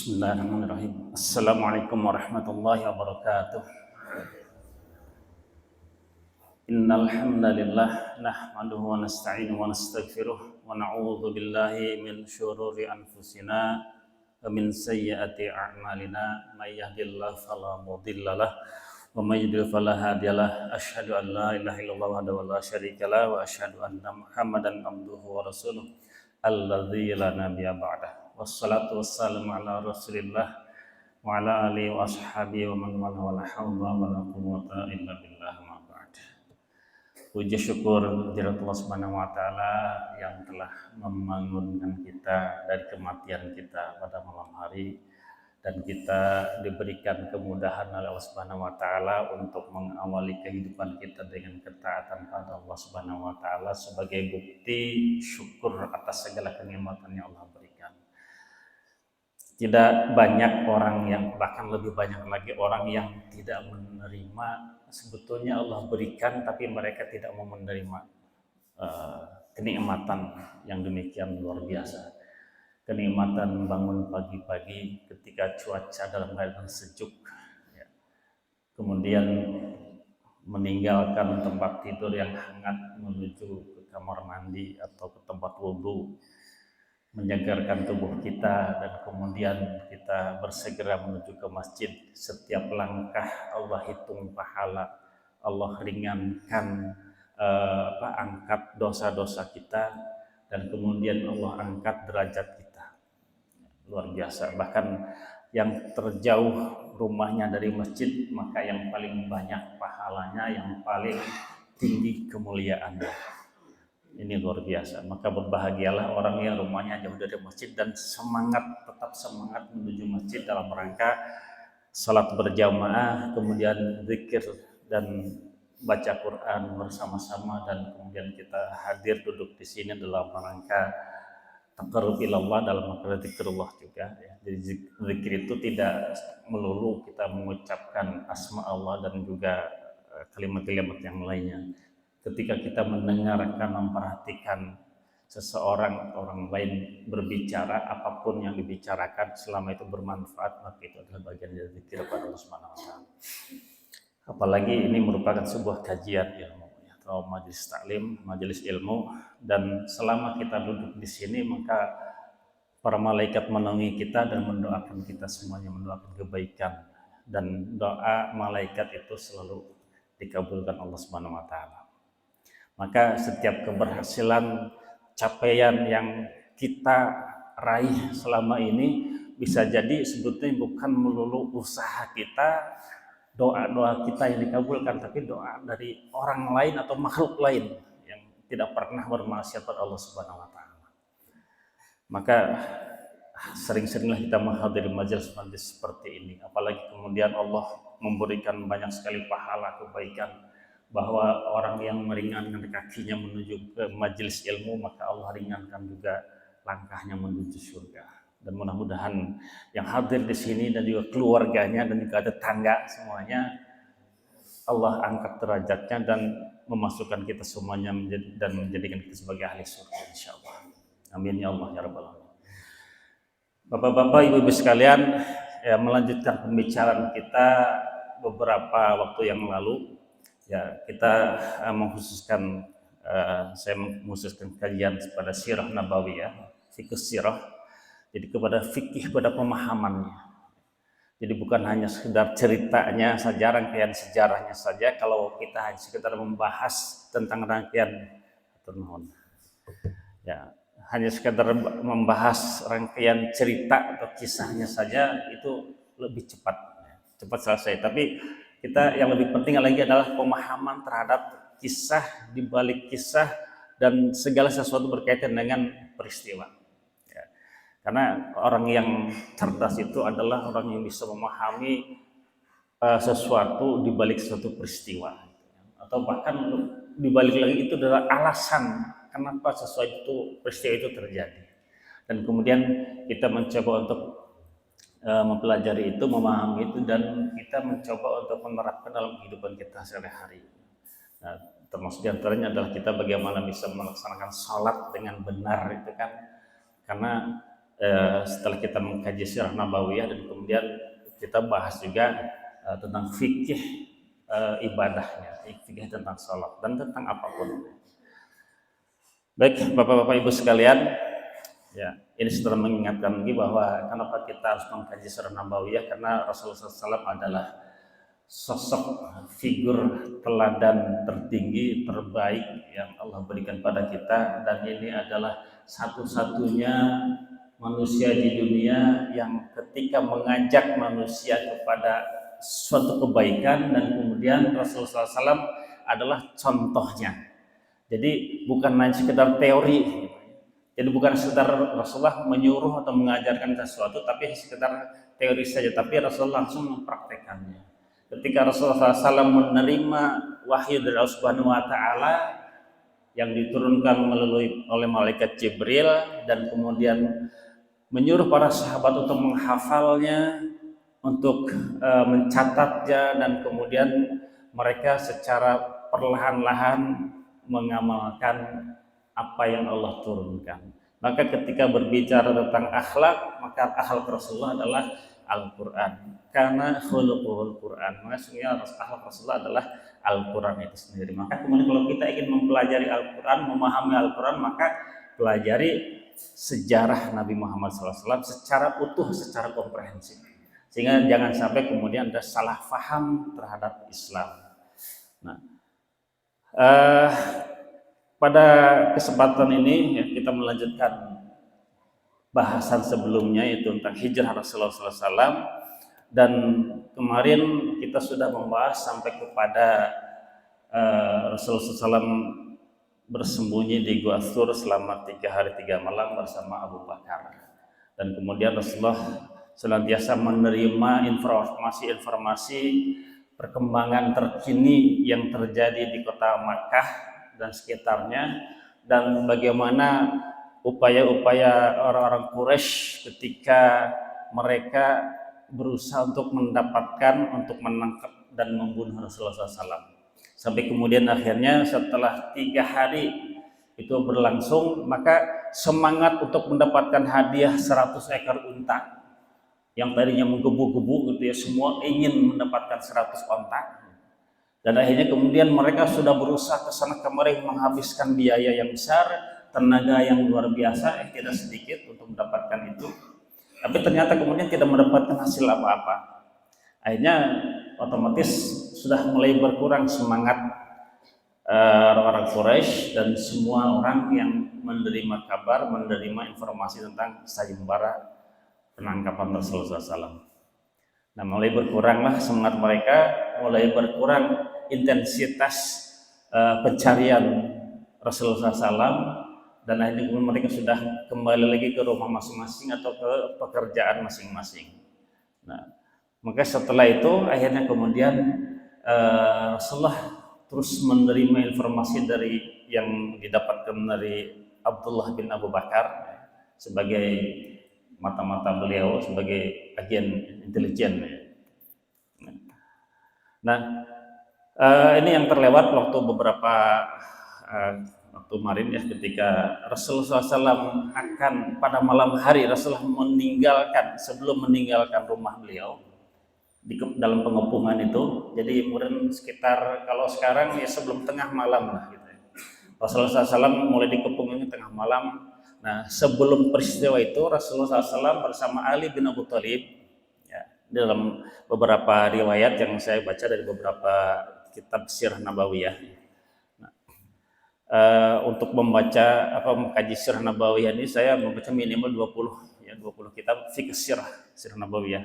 Bismillahirrahmanirrahim. Assalamualaikum warahmatullahi wabarakatuh. Innal hamdalillah nahmaduhu wa nasta'inuhu wa nastaghfiruh wa na'udzu billahi min syururi anfusina wa min sayyiati a'malina may yahdihillahu fala mudhillalah wa may yudhlil fala hadiyalah. Asyhadu an la ilaha illallah wahdahu la syarikalah wa asyhadu anna Muhammadan abduhu wa rasuluh alladzi la nabiyya ba'dah. Wassalatu wassalamu ala Rasulillah wa ala alihi wa ashabihi wa man wala wala haula wala quwwata illa billah ma ba'd. Puji syukur kehadirat Allah Subhanahu wa taala yang telah membangunkan kita dari kematian kita pada malam hari, dan kita diberikan kemudahan oleh Allah Subhanahu wa taala untuk mengawali kehidupan kita dengan ketaatan pada Allah Subhanahu wa taala sebagai bukti syukur atas segala kenikmatan yang Allah berikan. Tidak banyak orang yang, bahkan lebih banyak lagi orang yang tidak menerima sebetulnya Allah berikan, tapi mereka tidak mau menerima kenikmatan yang demikian luar biasa. Kenikmatan bangun pagi-pagi ketika cuaca dalam keadaan sejuk, ya. Kemudian meninggalkan tempat tidur yang hangat menuju ke kamar mandi atau ke tempat wudhu, menyegarkan tubuh kita, dan kemudian kita bersegera menuju ke masjid. Setiap langkah Allah hitung pahala, Allah ringankan angkat dosa-dosa kita, dan kemudian Allah angkat derajat kita. Luar biasa. Bahkan yang terjauh rumahnya dari masjid, maka yang paling banyak pahalanya, yang paling tinggi kemuliaannya. Ini luar biasa. Maka berbahagialah orang yang rumahnya jauh dari masjid dan tetap semangat menuju masjid dalam rangka salat berjamaah, kemudian zikir dan baca Quran bersama-sama, dan kemudian kita hadir duduk di sini dalam rangka taqarrub ilallah, dalam rangka zikrullah juga, ya. Jadi zikir itu tidak melulu kita mengucapkan asma Allah dan juga kalimat-kalimat yang lainnya. Ketika kita mendengarkan, memperhatikan seseorang atau orang lain berbicara, apapun yang dibicarakan, selama itu bermanfaat, maka itu adalah bagian dari zikir kepada Allah Subhanahu wa taala. Apalagi ini merupakan sebuah kajian ilmu, atau majelis taklim, majelis ilmu, dan selama kita duduk di sini, maka para malaikat menaungi kita dan mendoakan kita semuanya, mendoakan kebaikan, dan doa malaikat itu selalu dikabulkan Allah Subhanahu wa taala. Maka setiap keberhasilan, capaian yang kita raih selama ini bisa jadi sebetulnya bukan melulu usaha kita, doa-doa kita yang dikabulkan, tapi doa dari orang lain atau makhluk lain yang tidak pernah bermaksiat pada Allah Subhanahu wa taala. Maka sering-seringlah kita menghadiri majelis-majelis seperti ini, apalagi kemudian Allah memberikan banyak sekali pahala kebaikan, bahwa orang yang meringankan kakinya menuju ke majelis ilmu, maka Allah ringankan juga langkahnya menuju surga. Dan mudah-mudahan yang hadir di sini dan juga keluarganya dan juga tetangga semuanya, Allah angkat derajatnya dan memasukkan kita semuanya dan menjadikan kita sebagai ahli surga, insyaallah. Amin ya Allah ya rabbal alamin. Bapak-bapak, ibu-ibu sekalian, ya, melanjutkan pembicaraan kita beberapa waktu yang lalu. Ya, kita saya mengkhususkan kajian pada sirah nabawiyah, fikih sirah. Jadi kepada fikih, pada pemahamannya. Jadi bukan hanya sekedar ceritanya saja, rangkaian sejarahnya saja. Kalau kita hanya sekedar membahas tentang rangkaian, ya, hanya sekedar membahas rangkaian cerita atau kisahnya saja, itu lebih cepat selesai. Tapi kita yang lebih penting lagi adalah pemahaman terhadap kisah, di balik kisah, dan segala sesuatu berkaitan dengan peristiwa. Ya. Karena orang yang cerdas itu adalah orang yang bisa memahami sesuatu di balik suatu peristiwa, atau bahkan di balik lagi itu adalah alasan kenapa sesuatu peristiwa itu terjadi. Dan kemudian kita mencoba untuk mempelajari itu, memahami itu, dan kita mencoba untuk menerapkan dalam kehidupan kita sehari-hari. Nah, termasuk diantaranya adalah kita bagaimana bisa melaksanakan sholat dengan benar, itu kan, karena setelah kita mengkaji sirah nabawiyah dan kemudian kita bahas juga tentang fikih ibadahnya, fikih tentang sholat dan tentang apapun. Baik, Bapak-bapak Ibu sekalian, ya ini sudah mengingatkan lagi bahwa kenapa kita harus mengkaji sirah nabawiyah, karena Rasulullah SAW adalah sosok figur teladan tertinggi terbaik yang Allah berikan pada kita, dan ini adalah satu-satunya manusia di dunia yang ketika mengajak manusia kepada suatu kebaikan, dan kemudian Rasulullah SAW adalah contohnya. Jadi bukan hanya sekedar teori, jadi bukan sekedar Rasulullah menyuruh atau mengajarkan sesuatu tapi sekedar teori saja, tapi Rasulullah langsung mempraktekannya. Ketika Rasulullah SAW menerima wahyu dari Allah Subhanahu Wa Taala yang diturunkan oleh malaikat Jibril, dan kemudian menyuruh para sahabat untuk menghafalnya, untuk mencatatnya, dan kemudian mereka secara perlahan-lahan mengamalkan apa yang Allah turunkan. Maka ketika berbicara tentang akhlak, maka akhlak Rasulullah adalah Al-Quran, karena khuluquhul Quran. Maksudnya akhlak Rasulullah adalah Al-Quran itu sendiri. Maka kemudian kalau kita ingin mempelajari Al-Quran, memahami Al-Quran, maka pelajari sejarah Nabi Muhammad SAW secara utuh, secara komprehensif, sehingga jangan sampai kemudian ada salah faham terhadap Islam. Nah, pada kesempatan ini ya, kita melanjutkan bahasan sebelumnya, yaitu tentang hijrah Rasulullah SAW, dan kemarin kita sudah membahas sampai kepada Rasulullah SAW bersembunyi di Gua Thur selama 3 hari 3 malam bersama Abu Bakar, dan kemudian Rasulullah senantiasa menerima informasi-informasi perkembangan terkini yang terjadi di kota Makkah dan sekitarnya, dan bagaimana upaya-upaya orang-orang Quraisy ketika mereka berusaha untuk mendapatkan, untuk menangkap dan membunuh Rasulullah SAW. Sampai kemudian akhirnya setelah 3 hari itu berlangsung, maka semangat untuk mendapatkan hadiah 100 ekor unta yang tadinya menggebu-gebu gitu ya, semua ingin mendapatkan 100 unta. Dan akhirnya kemudian mereka sudah berusaha ke sana kemari, menghabiskan biaya yang besar, tenaga yang luar biasa, tidak sedikit untuk mendapatkan itu. Tapi ternyata kemudian tidak mendapatkan hasil apa-apa. Akhirnya otomatis sudah mulai berkurang semangat orang-orang Quraisy dan semua orang yang menerima kabar, menerima informasi tentang sayembara penangkapan Rasulullah SAW. Nah, mulai berkuranglah semangat mereka, mulai berkurang intensitas pencarian Rasulullah SAW, dan akhirnya mereka sudah kembali lagi ke rumah masing-masing atau ke pekerjaan masing-masing. Nah, maka setelah itu akhirnya kemudian Rasulullah terus menerima informasi dari yang didapatkan dari Abdullah bin Abu Bakar sebagai mata-mata beliau, sebagai agen intelijen. Nah, ini yang terlewat waktu beberapa waktu kemarin ya, ketika Rasulullah SAW akan pada malam hari Rasulullah meninggalkan, sebelum meninggalkan rumah beliau di dalam pengepungan itu. Jadi kemudian sekitar, kalau sekarang ya sebelum tengah malam lah gitu. Rasulullah SAW mulai dikepung ini tengah malam. Nah, sebelum peristiwa itu Rasulullah SAW bersama Ali bin Abu Thalib ya, dalam beberapa riwayat yang saya baca dari beberapa kitab sirah nabawiyah. Nah, untuk membaca mengkaji sirah nabawiyah ini saya membaca minimal 20 kitab fikih sirah nabawiyah.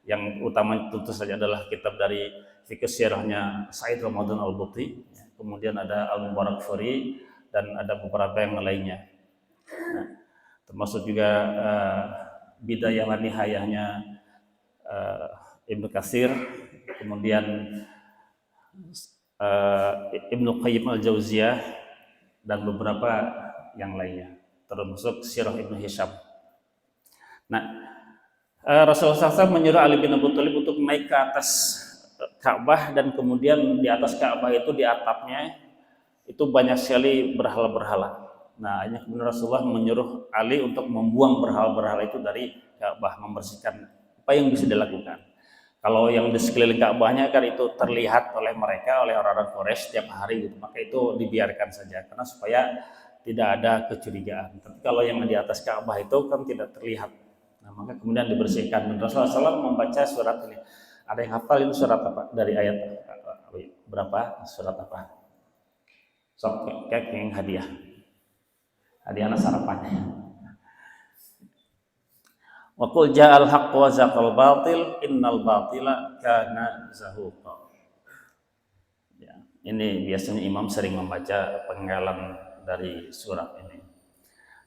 Yang utama tentu saja adalah kitab dari fikih sirahnya Said Ramadan Al-Buti, kemudian ada Al-Mubarakfuri, dan ada beberapa yang lainnya. Nah, termasuk juga Bidayah wa Nihayahnya Ibnu Katsir, kemudian Ibnu Qayyim Al-Jauziyah, dan beberapa yang lainnya, termasuk Sirah Ibnu Hisham. Nah, Rasulullah SAW menyuruh Ali bin Abi Thalib untuk naik ke atas Ka'bah, dan kemudian di atas Ka'bah itu, di atapnya itu banyak sekali berhala-berhala. Nah, hanya kemudian Rasulullah menyuruh Ali untuk membuang berhala-berhala itu dari Ka'bah, membersihkan apa yang bisa dilakukan. Kalau yang di sekeliling Ka'bahnya kan itu terlihat oleh mereka, oleh orang-orang Quraisy setiap hari gitu, maka itu dibiarkan saja karena supaya tidak ada kecurigaan. Tapi kalau yang di atas Ka'bah itu kan tidak terlihat. Nah, maka kemudian dibersihkan. Dan Rasulullah SAW membaca surat ini. Ada yang hafal ini surat apa? Dari ayat berapa? Surat apa? Sok kayak yang hadiah. Hadiah anak sarapannya. Wa qul ja'al haqq wa zaqal batil innal batila kana zahuqa. Ya, ini biasanya imam sering membaca penggalan dari surat ini.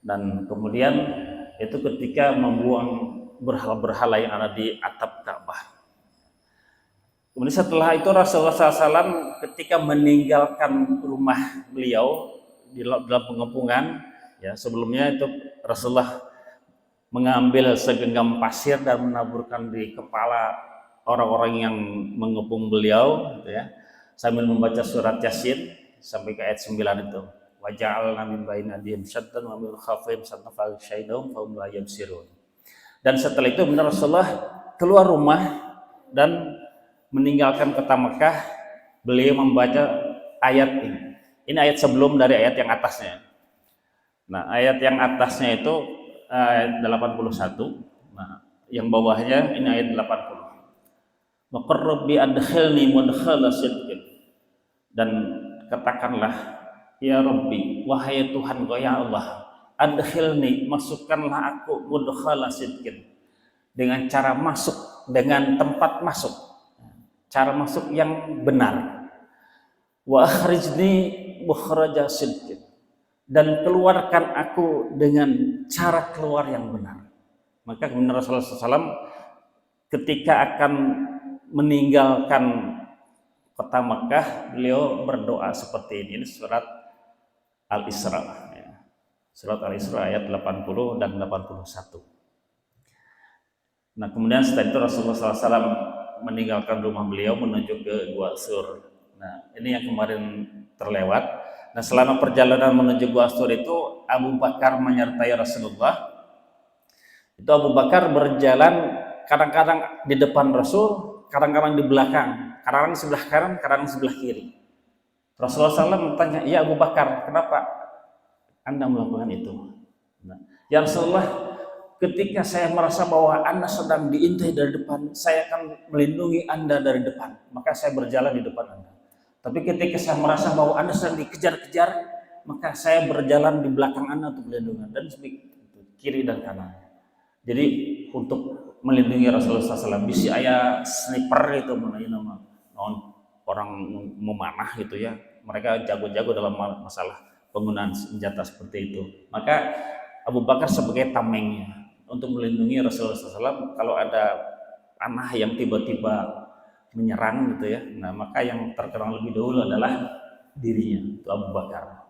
Dan kemudian itu ketika membuang berhala-berhala yang ada di atap Ka'bah. Kemudian setelah itu Rasulullah SAW ketika meninggalkan rumah beliau di dalam pengepungan, ya sebelumnya itu Rasulullah mengambil segenggam pasir dan menaburkan di kepala orang-orang yang mengepung beliau, gitu ya, sambil membaca surat Yasin sampai ke ayat 9 itu. Wa ja'alna min baini aydihim saddan wa min khalfihim saddan fa aghshaynahum fa hum la yubsirun. Dan setelah itu benar Rasulullah keluar rumah dan meninggalkan kota Mekah, beliau membaca ayat ini. Ini ayat sebelum dari ayat yang atasnya. Nah, ayat yang atasnya itu ayat 81. Nah, yang bawahnya ini ayat 80. Waqarrabbi adkhilni mudkhala sidqin. Dan katakanlah, ya Rabbi, wahai Tuhanku ya Allah, adkhilni, masukkanlah aku mudkhala sidqin, dengan cara masuk, dengan tempat masuk, cara masuk yang benar. Wa akhrijni mukhraja sidqin, dan keluarkan aku dengan cara keluar yang benar. Maka kemudian Rasulullah SAW ketika akan meninggalkan kota Makkah, beliau berdoa seperti ini. Ini surat Al-Isra, ya. Surat Al-Isra ayat 80 dan 81. Nah, kemudian setelah itu Rasulullah SAW meninggalkan rumah beliau menuju ke Gua Sur. Nah, ini yang kemarin terlewat. Nah, selama perjalanan menuju Gua Sur itu Abu Bakar menyertai Rasulullah. Itu Abu Bakar berjalan kadang-kadang di depan Rasul, kadang-kadang di belakang, kadang-kadang sebelah kanan, kadang-kadang sebelah kiri. Rasulullah SAW bertanya, ya Abu Bakar, kenapa Anda melakukan itu? Nah, ya Rasulullah, ketika saya merasa bahwa Anda sedang diintai dari depan, saya akan melindungi Anda dari depan, maka saya berjalan di depan Anda. Tapi ketika saya merasa bahwa Anda sedang dikejar-kejar, maka saya berjalan di belakang Anda untuk melindungi, dan kiri dan kanan. Jadi untuk melindungi Rasulullah SAW, bisi ayah sniper itu nama orang memanah gitu ya, mereka jago-jago dalam masalah penggunaan senjata seperti itu. Maka Abu Bakar sebagai tamengnya untuk melindungi Rasulullah SAW kalau ada panah yang tiba-tiba menyerang gitu ya. Nah, maka yang terkenal lebih dahulu adalah dirinya, itu Abu Bakar.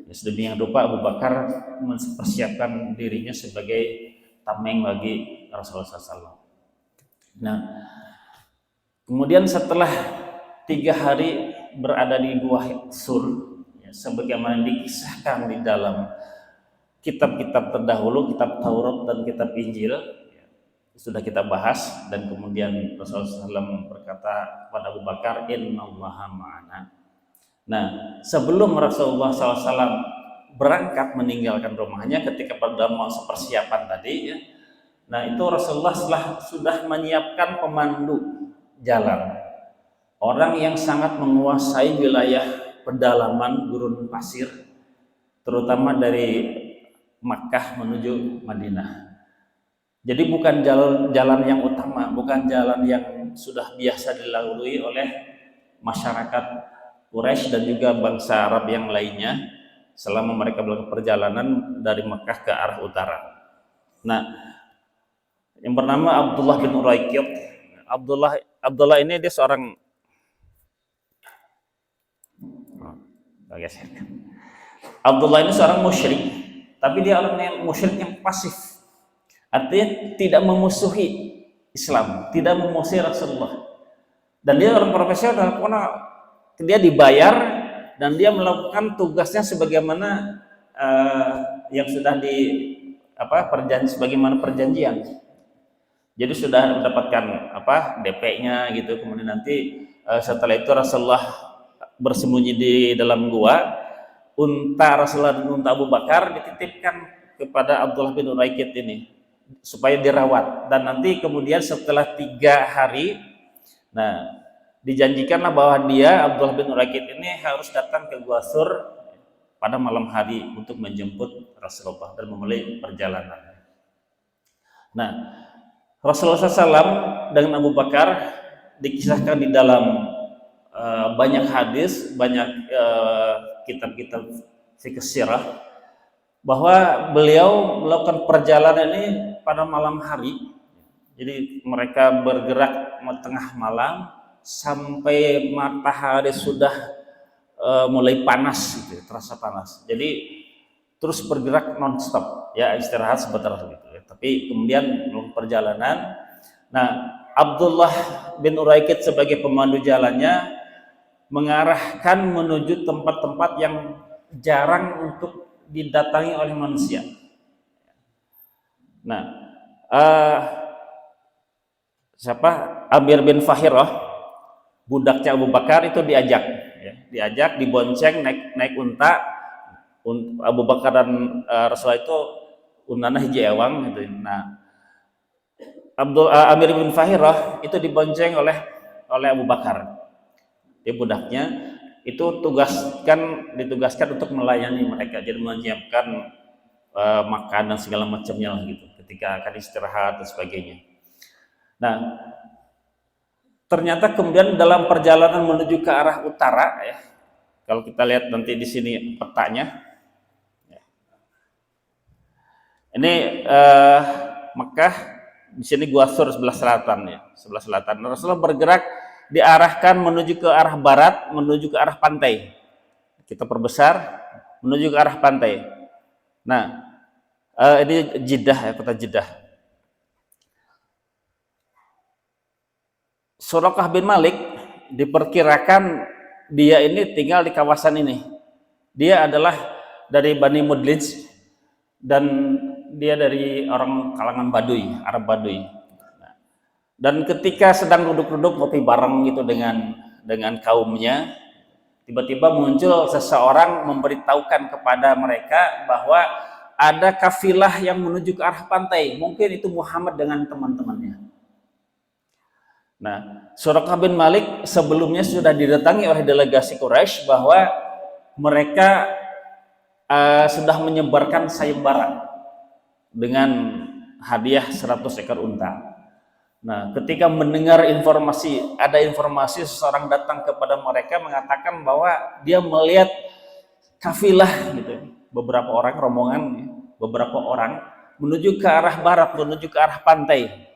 Ya, sedemikian rupa Abu Bakar mempersiapkan dirinya sebagai tameng bagi Rasulullah SAW. Nah, kemudian setelah 3 hari berada di Gua Sur, ya, sebagaimana dikisahkan di dalam kitab-kitab terdahulu, kitab Taurat dan kitab Injil, ya, sudah kita bahas. Dan kemudian Rasulullah SAW berkata kepada Abu Bakar, innallaha ma'ana. Nah, sebelum Rasulullah SAW berangkat meninggalkan rumahnya, ketika pada masa persiapan tadi, ya, nah itu Rasulullah sudah menyiapkan pemandu jalan, orang yang sangat menguasai wilayah pedalaman gurun pasir, terutama dari Makkah menuju Madinah. Jadi bukan jalan yang utama, bukan jalan yang sudah biasa dilalui oleh masyarakat Quraisy dan juga bangsa Arab yang lainnya selama mereka melakukan perjalanan dari Makkah ke arah utara. Nah, yang bernama Abdullah bin Uraiqid. Abdullah ini dia seorang Abdullah ini seorang musyrik, tapi dia orang yang musyrik yang pasif. Artinya tidak memusuhi Islam, tidak memusuhi Rasulullah. Dan dia orang profesional, karena dia dibayar dan dia melakukan tugasnya sebagaimana yang sudah di sebagaimana perjanjian. Jadi sudah mendapatkan DP-nya gitu. Kemudian nanti setelah itu Rasulullah bersembunyi di dalam gua. Unta Rasulullah dan unta Abu Bakar dititipkan kepada Abdullah bin Uraikid ini supaya dirawat, dan nanti kemudian setelah 3 hari, nah dijanjikanlah bahwa dia Abdullah bin Uraikid ini harus datang ke Gua Sur pada malam hari untuk menjemput Rasulullah dan memulai perjalanan. Nah, Rasulullah SAW dengan Abu Bakar dikisahkan di dalam banyak hadis, banyak kitab-kitab fikih sirah, bahwa beliau melakukan perjalanan ini pada malam hari. Jadi mereka bergerak tengah malam sampai matahari sudah mulai panas gitu, terasa panas. Jadi terus bergerak non-stop, ya istirahat sebentar gitu ya. Tapi kemudian melakukan perjalanan. Nah, Abdullah bin Uraikid sebagai pemandu jalannya mengarahkan menuju tempat-tempat yang jarang untuk didatangi oleh manusia. Nah, Amir bin Fahirah, budaknya Abu Bakar itu diajak dibonceng naik unta. Abu Bakar dan Rasulullah itu untana hiji ewang gitu. Nah, Amir bin Fahirah itu dibonceng oleh Abu Bakar. Dia budaknya itu ditugaskan untuk melayani mereka, jadi menyiapkan makan dan segala macamnya gitu ketika akan istirahat dan sebagainya. Nah, ternyata kemudian dalam perjalanan menuju ke arah utara, ya, kalau kita lihat nanti di sini petanya, ya. Ini Mekah, di sini Gua Sur sebelah selatan, ya, sebelah selatan. Rasulullah bergerak diarahkan menuju ke arah barat, menuju ke arah pantai. Kita perbesar menuju ke arah pantai. Nah, ini Jeddah, ya, kota Jeddah. Suraqah bin Malik diperkirakan dia ini tinggal di kawasan ini. Dia adalah dari Bani Mudlij dan dia dari orang kalangan Baduy, Arab Baduy. Dan ketika sedang duduk-duduk ngopi bareng gitu dengan kaumnya, tiba-tiba muncul seseorang memberitahukan kepada mereka bahwa ada kafilah yang menuju ke arah pantai. Mungkin itu Muhammad dengan teman-temannya. Nah, Suraqah bin Malik sebelumnya sudah didatangi oleh delegasi Quraisy bahwa mereka sudah menyebarkan sayembara dengan hadiah 100 ekor unta. Nah, ketika mendengar ada informasi seseorang datang kepada mereka mengatakan bahwa dia melihat kafilah gitu, beberapa orang menuju ke arah barat, menuju ke arah pantai.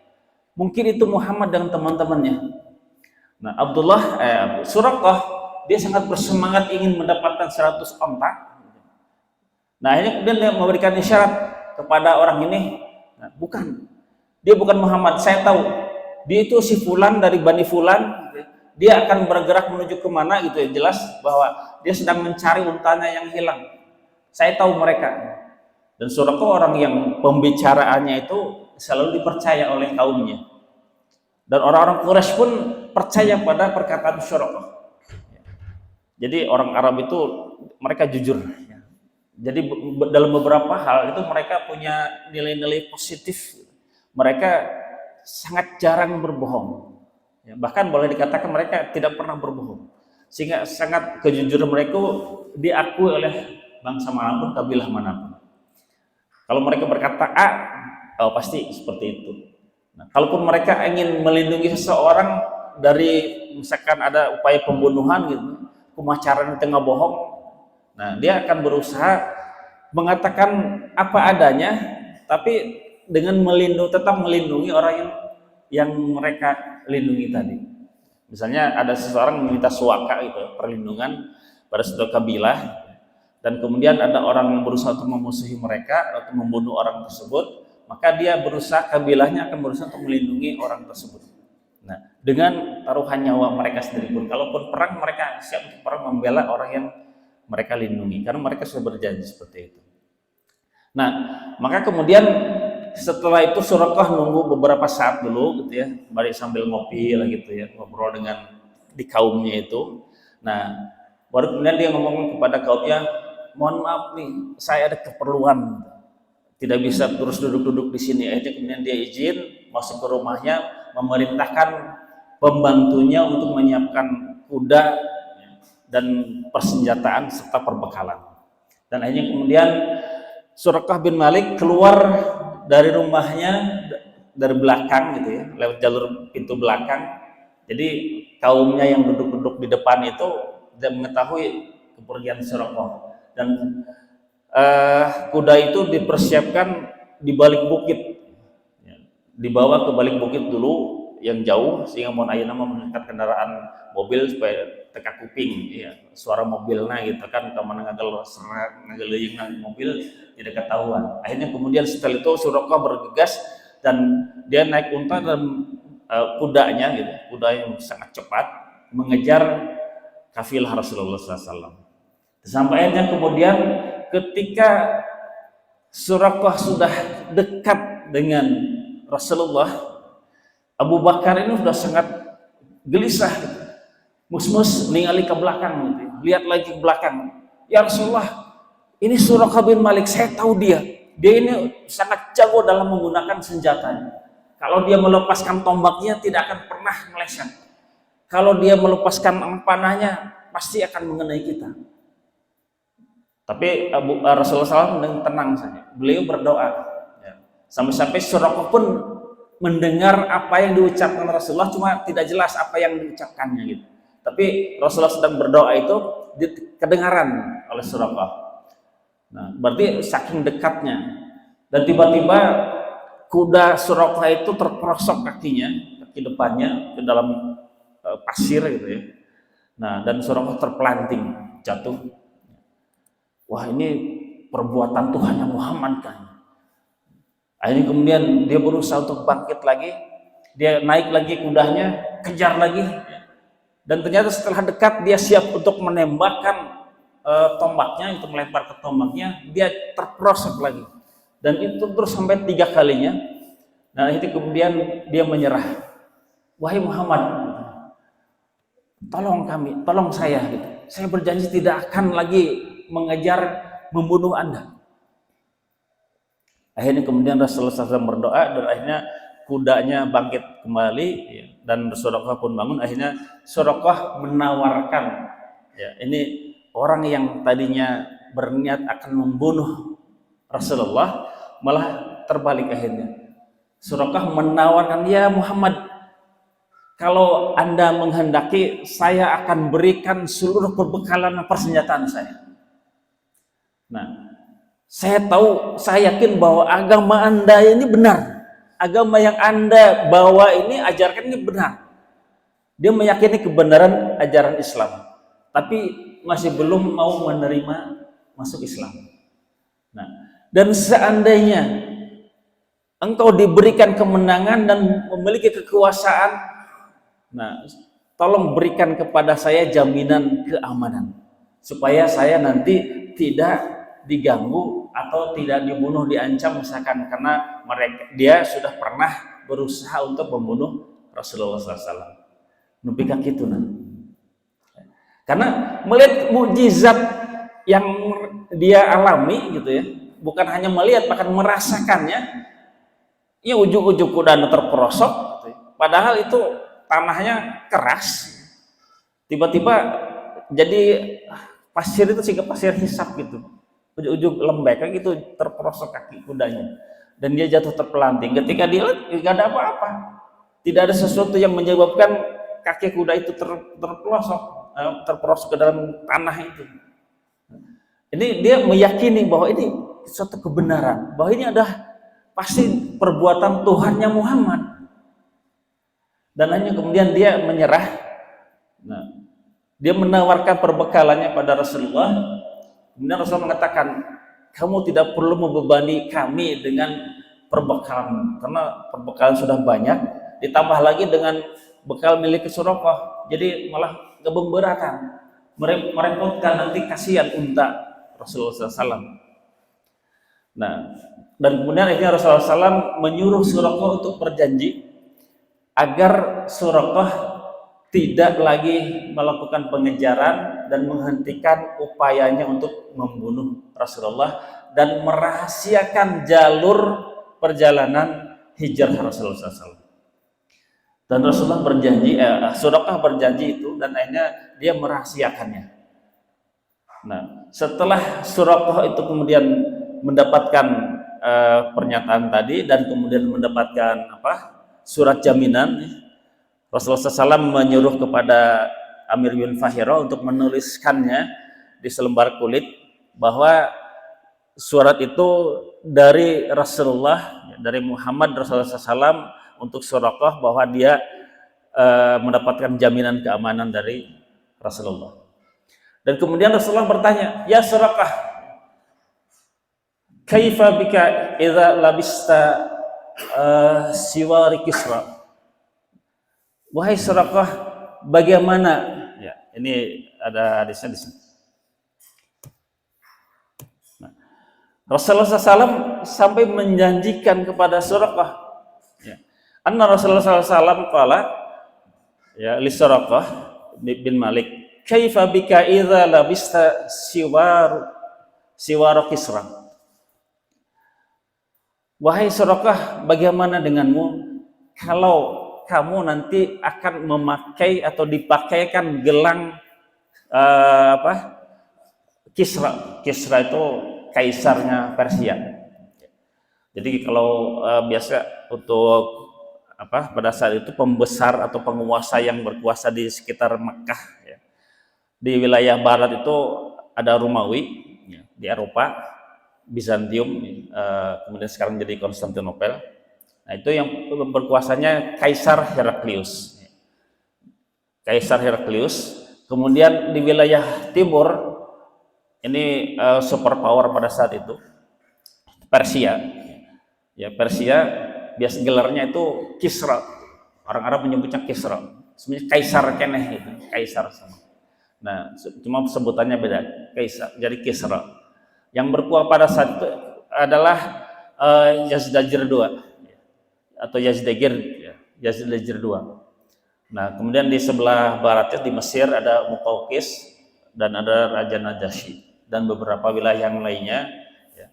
Mungkin itu Muhammad dan teman-temannya. Nah, Suraqah dia sangat bersemangat ingin mendapatkan 100 onta. Nah, ini kemudian dia memberikan isyarat kepada orang ini. Nah, dia bukan Muhammad, saya tahu dia itu si Fulan dari Bani Fulan, dia akan bergerak menuju kemana gitu ya, jelas bahwa dia sedang mencari untanya yang hilang. Saya tahu mereka. Dan Suraqah orang yang pembicaraannya itu selalu dipercaya oleh kaumnya. Dan orang-orang Quraisy pun percaya pada perkataan Suraqah. Jadi orang Arab itu mereka jujur. Jadi dalam beberapa hal itu mereka punya nilai-nilai positif. Mereka sangat jarang berbohong, ya, bahkan boleh dikatakan mereka tidak pernah berbohong, sehingga sangat kejujuran mereka diakui oleh bangsa manapun, kabilah manapun. Kalau mereka berkata A, pasti seperti itu. Nah, kalaupun mereka ingin melindungi seseorang dari misalkan ada upaya pembunuhan gitu, pemacaran di tengah bohong, nah dia akan berusaha mengatakan apa adanya, tapi dengan tetap melindungi orang yang mereka lindungi tadi. Misalnya ada seseorang meminta suaka gitu, perlindungan pada suatu kabilah, dan kemudian ada orang yang berusaha untuk memusuhi mereka atau membunuh orang tersebut, maka dia kabilahnya akan berusaha untuk melindungi orang tersebut. Nah, dengan taruhan nyawa mereka sendiri pun, kalaupun perang mereka siap untuk perang membela orang yang mereka lindungi, karena mereka sudah berjanji seperti itu. Nah, maka kemudian setelah itu Suraqah nunggu beberapa saat dulu gitu ya, balik sambil ngopi lah gitu ya, ngobrol dengan di kaumnya itu. Nah, baru kemudian dia ngomong kepada kaumnya, mohon maaf nih, saya ada keperluan, tidak bisa terus duduk-duduk di sini. Akhirnya kemudian dia izin masuk ke rumahnya, memerintahkan pembantunya untuk menyiapkan kuda dan persenjataan serta perbekalan. Dan akhirnya kemudian Suraqah bin Malik keluar dari rumahnya dari belakang gitu ya, lewat jalur pintu belakang. Jadi kaumnya yang duduk-duduk di depan itu tidak mengetahui kepergian Suraqah, dan kuda itu dipersiapkan di balik bukit, dibawa ke balik bukit dulu yang jauh sehingga mau ayeuna mendekat kendaraan mobil supaya teka kuping ya, suara mobilnya gitu kan, kemana ngageleung mobil tidak ketahuan. Akhirnya kemudian setelah itu Suraqah bergegas dan dia naik unta dan kudanya gitu, kuda yang sangat cepat mengejar kafilah Rasulullah SAW. Sampainya kemudian ketika Suraqah sudah dekat dengan Rasulullah, Abu Bakar ini sudah sangat gelisah gitu. Mus-mus ningali ke belakang gitu. Lihat lagi ke belakang. Ya Rasulullah, ini Suraqah bin Malik, saya tahu dia. Dia ini sangat jago dalam menggunakan senjatanya. Kalau dia melepaskan tombaknya tidak akan pernah meleset. Kalau dia melepaskan panahnya pasti akan mengenai kita. Tapi Rasulullah SAW tenang saja. Beliau berdoa. Ya. Sampai-sampai Suraqah pun mendengar apa yang diucapkan Rasulullah, cuma tidak jelas apa yang diucapkannya gitu. Tapi Rasulullah sedang berdoa itu kedengaran oleh Suraqah. Nah, berarti saking dekatnya. Dan tiba-tiba kuda Suraqah itu terperosok kakinya, kaki depannya ke dalam pasir gitu ya. Nah, dan Suraqah terpelanting, jatuh. Wah, ini perbuatan Tuhan yang Muhammad kan. Akhirnya kemudian dia berusaha untuk bangkit lagi, dia naik lagi kudanya, kejar lagi, dan ternyata setelah dekat dia siap untuk menembakkan tombaknya, untuk melempar ke tombaknya, dia terperosok lagi, dan itu terus sampai 3 kalinya. Nah, itu kemudian dia menyerah. Wahai Muhammad, tolong kami, tolong saya gitu. Saya berjanji tidak akan lagi mengejar membunuh Anda. Akhirnya kemudian Rasulullah SAW berdoa dan akhirnya kudanya bangkit kembali ya, dan Suraqah pun bangun. Akhirnya Suraqah menawarkan, ya, ini orang yang tadinya berniat akan membunuh Rasulullah malah terbalik akhirnya. Suraqah menawarkan, ya Muhammad, kalau Anda menghendaki saya akan berikan seluruh perbekalan dan persenjataan saya. Nah, saya tahu, saya yakin bahwa agama Anda ini benar. Agama yang Anda bawa ini, ajarkan ini benar. Dia meyakini kebenaran ajaran Islam, tapi masih belum mau menerima masuk Islam. Nah, dan seandainya engkau diberikan kemenangan dan memiliki kekuasaan, nah, tolong berikan kepada saya jaminan keamanan supaya saya nanti tidak diganggu atau tidak dibunuh, diancam misalkan, karena dia sudah pernah berusaha untuk membunuh Rasulullah SAW. Nubika gitu nah. Karena melihat mukjizat yang dia alami gitu ya, bukan hanya melihat, bahkan merasakannya. Ya, ujung-ujung kuda terperosok gitu ya. Padahal itu tanahnya keras, tiba-tiba jadi pasir itu sehingga pasir hisap gitu, ujung-ujung lembek kayak gitu, terperosok kaki kudanya dan dia jatuh terpelanting. Ketika dia lihat tidak ada apa-apa, tidak ada sesuatu yang menyebabkan kaki kuda itu terperosok ke dalam tanah itu. Ini dia meyakini bahwa ini suatu kebenaran, bahwa ini adalah pasti perbuatan Tuhannya Muhammad. Dan hanya kemudian dia menyerah. Nah, dia menawarkan perbekalannya pada Rasulullah. Kemudian Rasulullah mengatakan, kamu tidak perlu membebani kami dengan perbekalan, karena perbekalan sudah banyak, ditambah lagi dengan bekal milik Suraqah, jadi malah keberatan, merepotkan, nanti kasihan unta Rasulullah SAW. Nah, dan kemudian akhirnya Rasulullah SAW menyuruh Suraqah untuk berjanji agar Suraqah tidak lagi melakukan pengejaran dan menghentikan upayanya untuk membunuh Rasulullah dan merahasiakan jalur perjalanan hijrah Rasulullah SAW. Dan Rasulullah berjanji, Suraqah berjanji itu, dan akhirnya dia merahasiakannya. Nah, setelah Suraqah itu kemudian mendapatkan pernyataan tadi dan kemudian mendapatkan surat jaminan, Rasulullah SAW menyuruh kepada Amir bin Fahira untuk menuliskannya di selembar kulit bahwa surat itu dari Rasulullah, dari Muhammad Rasulullah SAW untuk Suraqah, bahwa dia mendapatkan jaminan keamanan dari Rasulullah. Dan kemudian Rasulullah bertanya, "Ya Suraqah, kaifa bika idza labista siwari Kisra?" Wahai Suraqah, bagaimana? Ya, ini ada hadisnya di sini. Nah, Rasulullah SAW sampai menjanjikan kepada Suraqah, ya, anna Rasulullah SAW qala, ya, li Suraqah bin Malik, kaifa bika idza labista siwaru Kisra? Wahai Suraqah, bagaimana denganmu kalau kamu nanti akan memakai atau dipakaikan gelang Kisra. Kisra itu kaisarnya Persia. Jadi kalau biasa untuk pada saat itu pembesar atau penguasa yang berkuasa di sekitar Mekah, ya. Di wilayah barat itu ada Romawi, ya, di Eropa, Bizantium, kemudian sekarang jadi Konstantinopel. Nah, itu yang berkuasanya Kaisar Heraklius. Kaisar Heraklius. Kemudian di wilayah timur ini superpower pada saat itu Persia. Ya, Persia biasa gelarnya itu Kisra. Orang Arab menyebutnya Kisra. Sebenarnya Kaisar keneh itu, Kaisar sama. Nah, cuma sebutannya beda. Kaisar, jadi Kisra. Yang berkuasa pada saat itu adalah Yazdajir II atau Yazdajir II. Nah, kemudian di sebelah baratnya di Mesir ada Muqawqis dan ada Raja Najasyi dan beberapa wilayah yang lainnya, ya.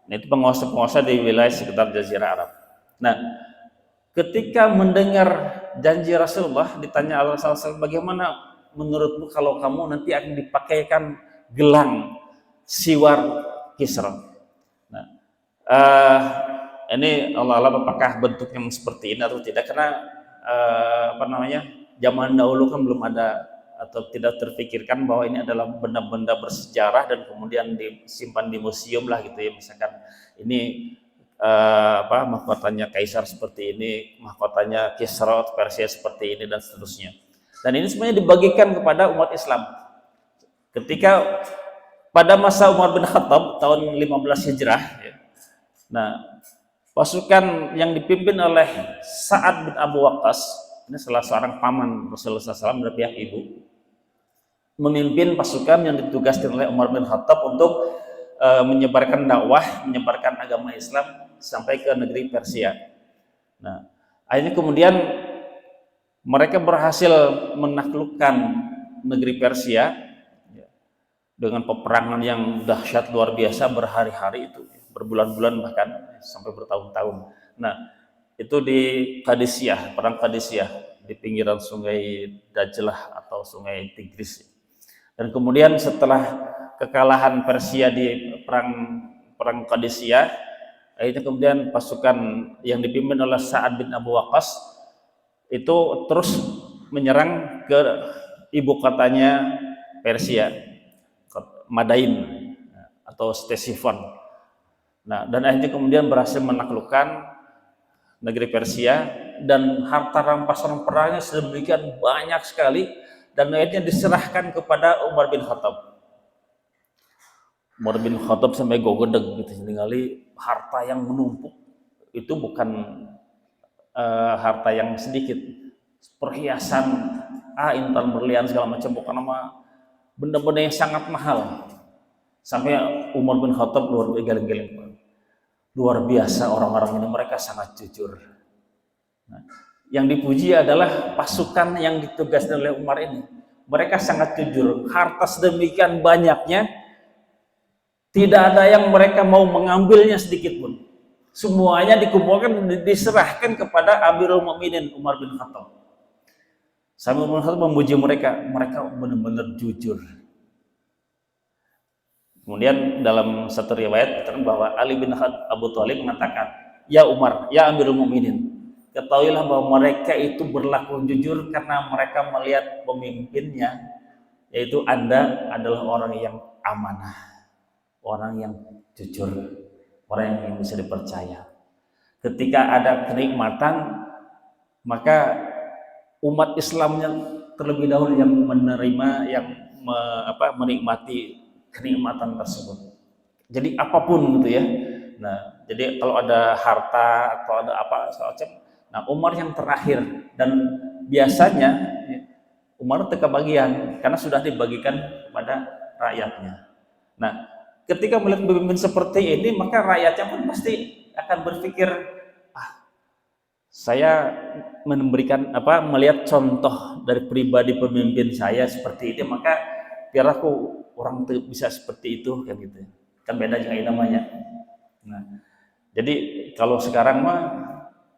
Nah, itu penguasa-penguasa di wilayah sekitar Jazirah Arab. Nah, ketika mendengar janji Rasulullah, ditanya Allah SAW, bagaimana menurutmu kalau kamu nanti akan dipakaikan gelang siwar Kisra? Nah, ini Allah apakah bentuknya seperti ini atau tidak, karena zaman dahulu kan belum ada atau tidak terpikirkan bahwa ini adalah benda-benda bersejarah dan kemudian disimpan di museum lah gitu ya, misalkan ini mahkotanya kaisar seperti ini, mahkotanya Kisra Persia seperti ini dan seterusnya. Dan ini semuanya dibagikan kepada umat Islam ketika pada masa Umar bin Khattab tahun 15 Hijrah, ya. Nah, pasukan yang dipimpin oleh Sa'ad bin Abu Waqqas, ini salah seorang paman Rasulullah SAW dari pihak ibu, memimpin pasukan yang ditugaskan oleh Umar bin Khattab untuk menyebarkan dakwah, menyebarkan agama Islam sampai ke negeri Persia. Nah, akhirnya kemudian mereka berhasil menaklukkan negeri Persia, ya, dengan peperangan yang dahsyat luar biasa berhari-hari itu, berbulan-bulan bahkan sampai bertahun-tahun. Nah, itu di Qadisiyah, perang Qadisiyah di pinggiran sungai Dajlah atau sungai Tigris. Dan kemudian setelah kekalahan Persia di perang Qadisiyah, akhirnya kemudian pasukan yang dipimpin oleh Sa'ad bin Abu Waqqas itu terus menyerang ke ibu kotanya Persia, Madain atau Ctesifon. Nah, dan akhirnya kemudian berhasil menaklukkan negeri Persia dan harta rampasan perangnya sedemikian banyak sekali dan akhirnya diserahkan kepada Umar bin Khattab. Umar bin Khattab sampai gogedeg gitu, ningali harta yang menumpuk itu bukan harta yang sedikit, perhiasan intan berlian segala macam, bukan nama benda-benda yang sangat mahal. Sampai Umar bin Khattab luar biasa orang-orang ini, mereka sangat jujur. Nah, yang dipuji adalah pasukan yang ditugaskan oleh Umar ini. Mereka sangat jujur, harta sedemikian banyaknya, tidak ada yang mereka mau mengambilnya sedikit pun. Semuanya dikumpulkan, diserahkan kepada Amirul Mukminin Umar bin Khattab. Sambil Umar bin Khattab memuji mereka benar-benar jujur. Kemudian dalam satu riwayat dikatakan bahwa Ali bin Abu Thalib mengatakan, "Ya Umar, ya Amirul Mukminin, ketahuilah bahwa mereka itu berlaku jujur karena mereka melihat pemimpinnya, yaitu Anda adalah orang yang amanah, orang yang jujur, orang yang bisa dipercaya. Ketika ada kenikmatan, maka umat Islamnya terlebih dahulu yang menerima, yang menikmati kenikmatan tersebut. Jadi apapun gitu ya. Nah, jadi kalau ada harta atau ada apa semacam, nah Umar yang terakhir, dan biasanya Umar kebagian karena sudah dibagikan kepada rakyatnya. Nah, ketika melihat pemimpin seperti ini, maka rakyatnya pun pasti akan berpikir, saya melihat contoh dari pribadi pemimpin saya seperti ini, maka biar aku orang bisa seperti itu, kan gitu. Kan beda juga namanya. Nah, jadi kalau sekarang mah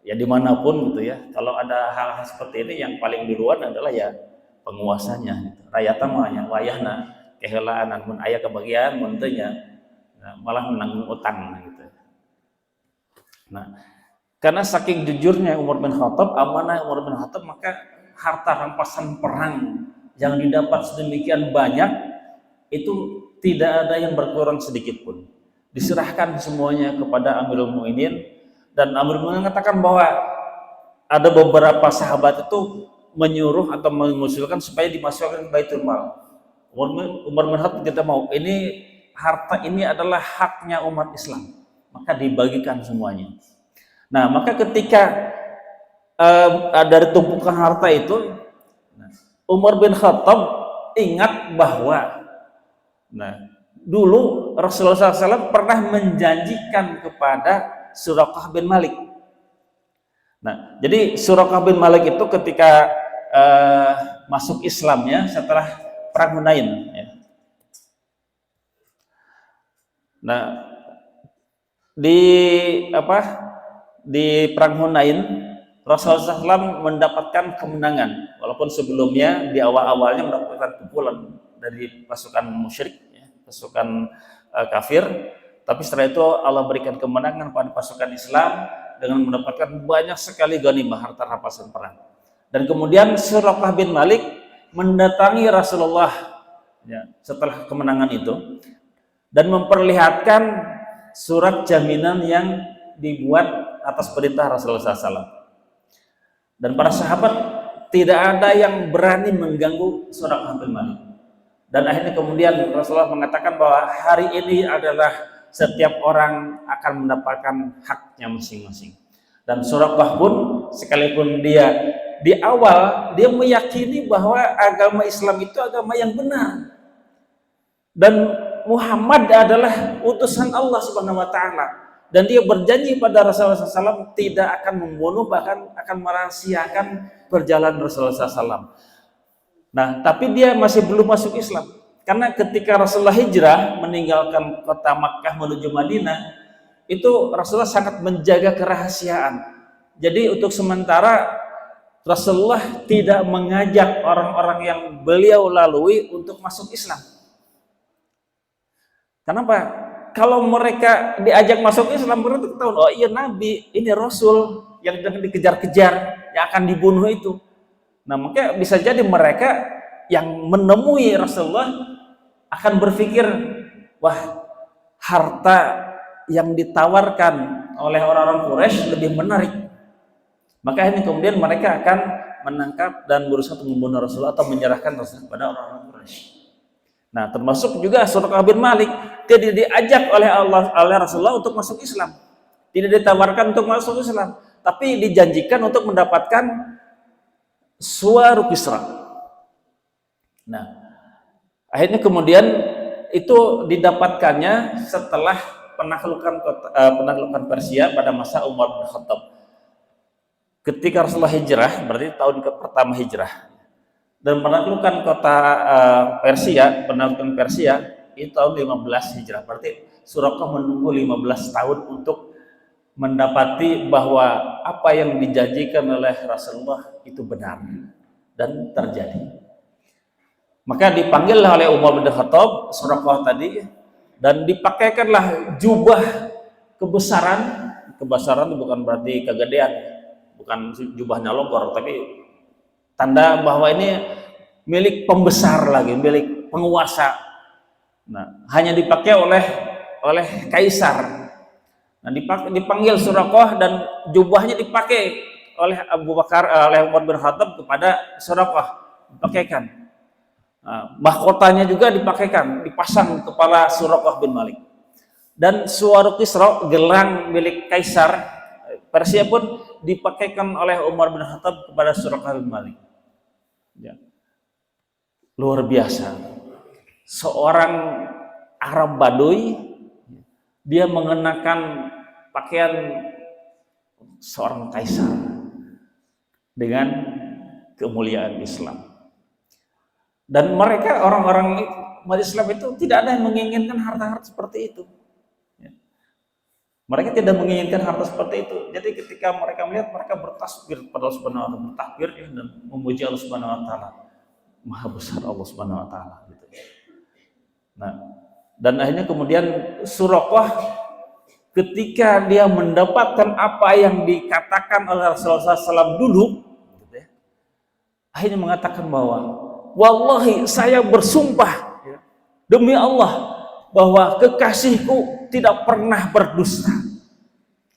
ya dimanapun gitu ya, kalau ada hal-hal seperti ini yang paling duluan adalah ya penguasanya. Gitu. Rakyat mah yang wayahna kehelaan mun aya kebagian mun teu nya, malah menanggung utang gitu. Nah, karena saking jujurnya Umar bin Khattab, amanah Umar bin Khattab, maka harta rampasan perang yang didapat sedemikian banyak itu tidak ada yang berkurang sedikit pun. Diserahkan semuanya kepada Amirul Mukminin, dan Amirul Mukminin mengatakan bahwa ada beberapa sahabat itu menyuruh atau mengusulkan supaya dimasukkan ke Baitul Mal. Umar bin Khattab tidak mau. Ini harta ini adalah haknya umat Islam, maka dibagikan semuanya. Nah, maka ketika dari tumpukan harta itu, Umar bin Khattab ingat bahwa dulu Rasulullah SAW pernah menjanjikan kepada Suraqah bin Malik. Nah, jadi Suraqah bin Malik itu ketika masuk Islamnya setelah perang Hunain. Ya. Nah, di perang Hunain Rasulullah SAW mendapatkan kemenangan, walaupun sebelumnya di awal-awalnya mendapatkan pukulan dari pasukan musyrik, ya, pasukan kafir, tapi setelah itu Allah berikan kemenangan pada pasukan Islam dengan mendapatkan banyak sekali ghanimah, harta rampasan perang. Dan kemudian Suraqah bin Malik mendatangi Rasulullah ya, setelah kemenangan itu dan memperlihatkan surat jaminan yang dibuat atas perintah Rasulullah SAW. Dan para sahabat tidak ada yang berani mengganggu Suraqah bin Malik. Dan akhirnya kemudian Rasulullah mengatakan bahwa hari ini adalah setiap orang akan mendapatkan haknya masing-masing. Dan Suraqah pun sekalipun dia di awal dia meyakini bahwa agama Islam itu agama yang benar. Dan Muhammad adalah utusan Allah Subhanahu wa taala. Dan dia berjanji pada Rasulullah SAW tidak akan membunuh, bahkan akan merahasiakan perjalanan Rasulullah SAW. Nah, tapi dia masih belum masuk Islam. Karena ketika Rasulullah hijrah meninggalkan kota Makkah menuju Madinah, itu Rasulullah sangat menjaga kerahasiaan. Jadi untuk sementara Rasulullah tidak mengajak orang-orang yang beliau lalui untuk masuk Islam. Kenapa? Kalau mereka diajak masuk Islam, mereka tahu, oh iya Nabi, ini Rasul yang dikejar-kejar, yang akan dibunuh itu. Nah, maka bisa jadi mereka yang menemui Rasulullah akan berpikir, wah, harta yang ditawarkan oleh orang-orang Quraisy lebih menarik. Maka ini kemudian mereka akan menangkap dan berusaha untuk membunuh Rasulullah atau menyerahkan Rasulullah kepada orang-orang Quraisy. Nah, termasuk juga Suraqah bin Malik tidak diajak oleh Rasulullah untuk masuk Islam, tidak ditawarkan untuk masuk Islam, tapi dijanjikan untuk mendapatkan suwaru Kisra. Nah, akhirnya kemudian itu didapatkannya setelah penaklukan Persia pada masa Umar bin Khattab. Ketika Rasulullah hijrah, berarti tahun pertama hijrah, dan penaklukan kota penaklukan Persia itu tahun 15 hijrah. Berarti Suraqah menunggu 15 tahun untuk mendapati bahwa apa yang dijanjikan oleh Rasulullah itu benar dan terjadi. Maka dipanggillah oleh Umar bin Khattab Suraqah tadi, dan dipakaikanlah jubah kebesaran. Kebesaran itu bukan berarti kegedean, bukan jubahnya longgar, tapi tanda bahwa ini milik pembesar lagi, milik penguasa. Nah, hanya dipakai oleh kaisar. Nah, dipanggil Suraqah dan jubahnya dipakai oleh Abu Bakar, oleh Umar bin Khattab kepada Suraqah, dipakaikan. Nah, mahkotanya juga dipakaikan, dipasang kepala Suraqah bin Malik. Dan suwaru Kisra, gelang milik kaisar Persia pun dipakaikan oleh Umar bin Khattab kepada Suraqah bin Malik. Ya. Luar biasa. Seorang Arab Baduy, dia mengenakan pakaian seorang kaisar dengan kemuliaan Islam. Dan mereka, orang-orang umat Islam itu tidak ada yang menginginkan harta-harta seperti itu. Mereka tidak menginginkan harta seperti itu. Jadi ketika mereka melihat, mereka bertasbih pada Allah Subhanahu wa taala, bertakbir dan memuji Allah Subhanahu wa taala. Maha besar Allah Subhanahu wa taala gitu. Nah, dan akhirnya kemudian Suraqah ketika dia mendapatkan apa yang dikatakan oleh Rasulullah SAW dulu, gitu ya, akhirnya mengatakan bahwa wallahi saya bersumpah demi Allah bahwa kekasihku tidak pernah berdusta.